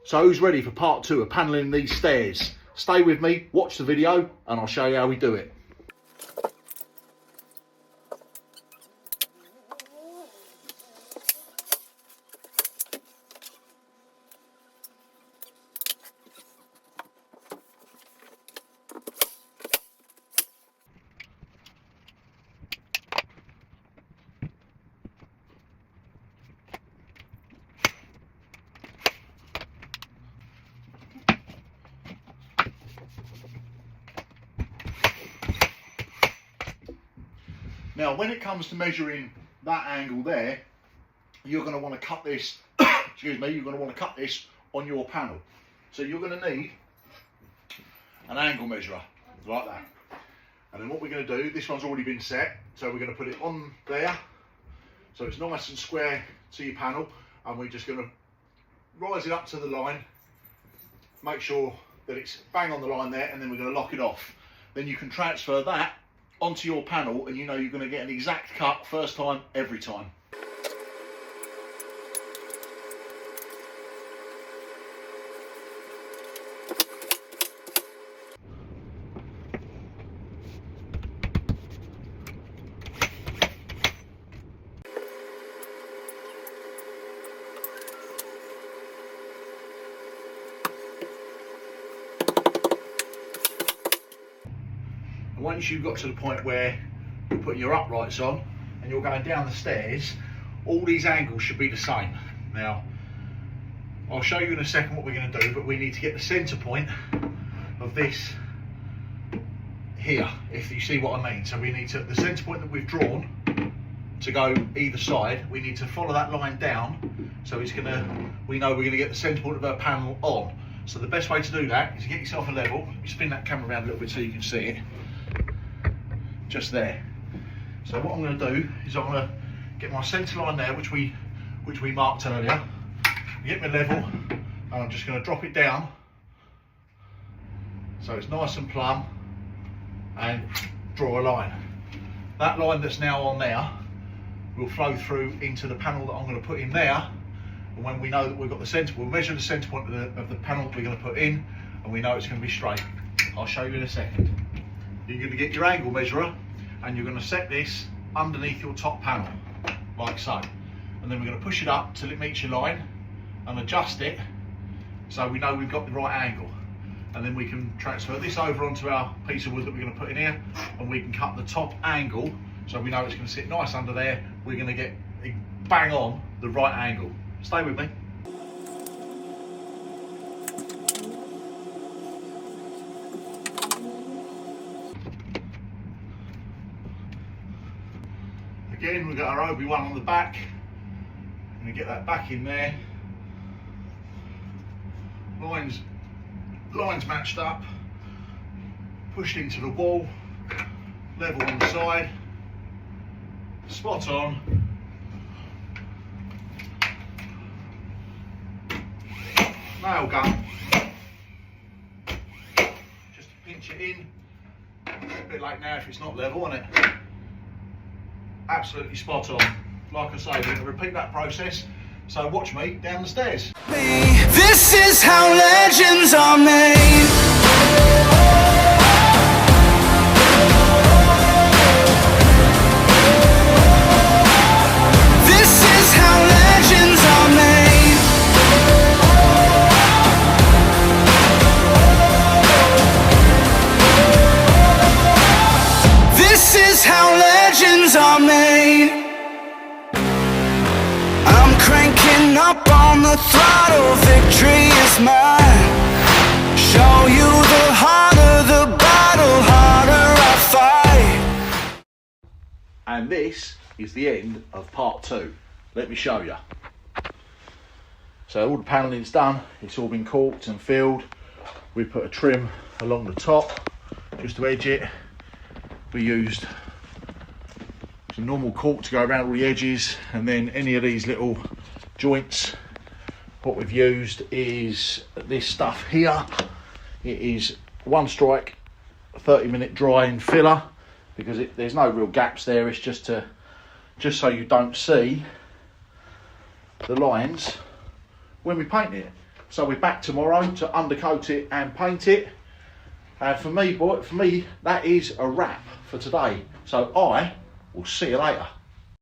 So who's ready for part 2 of panelling these stairs? Stay with me, watch the video, and I'll show you how we do it. Now, when it comes to measuring that angle there, you're going to want to cut this, excuse me, you're going to want to cut this on your panel. So you're going to need an angle measurer, like that. And then what we're going to do, this one's already been set, so we're going to put it on there, so it's nice and square to your panel, and we're just going to rise it up to the line, make sure that it's bang on the line there, and then we're going to lock it off. Then you can transfer that onto your panel, and you know you're going to get an exact cut first time, every time. And once you've got to the point where you're putting your uprights on and you're going down the stairs, all these angles should be the same. Now, I'll show you in a second what we're going to do, but we need to get the centre point of this here, if you see what I mean. So we need to, the centre point that we've drawn to go either side, we need to follow that line down, so it's gonna, we know we're going to get the centre point of our panel on. So the best way to do that is to get yourself a level. You spin that camera around a little bit so you can see it. Just there. So what I'm going to do is I'm going to get my centre line there, which we marked earlier. Get my level, and I'm just going to drop it down so it's nice and plumb, and draw a line. That line that's now on there will flow through into the panel that I'm going to put in there. And when we know that we've got the centre, we'll measure the centre point of the panel we're going to put in, and we know it's going to be straight. I'll show you in a second. You're going to get your angle measurer, and you're going to set this underneath your top panel, like so. And then we're going to push it up till it meets your line, and adjust it, so we know we've got the right angle. And then we can transfer this over onto our piece of wood that we're going to put in here, and we can cut the top angle, so we know it's going to sit nice under there. We're going to get bang on the right angle. Stay with me. Again, we've got our OB1 on the back. I'm going to get that back in there. Lines matched up, pushed into the wall, level on the side, spot on. Nail gun, just to pinch it in. It's a bit late now if it's not level, isn't it? Absolutely spot on. Like I say, we're going to repeat that process, so watch me down the stairs. This is how legends are made. This is how legends are made. This is how legends are made. I'm cranking up on the throttle, victory is mine. Show you the harder the battle, harder I fight. And this is the end of part 2. Let me show you. So all the panelling's done, it's all been caulked and filled. We put a trim along the top just to edge it. We used some normal caulk to go around all the edges, and then any of these little joints, what we've used is this stuff here. It is one strike 30-minute drying filler, because there's no real gaps there. It's just so you don't see the lines when we paint it. So we're back tomorrow to undercoat it and paint it. And for me, that is a wrap for today. So I will see you later.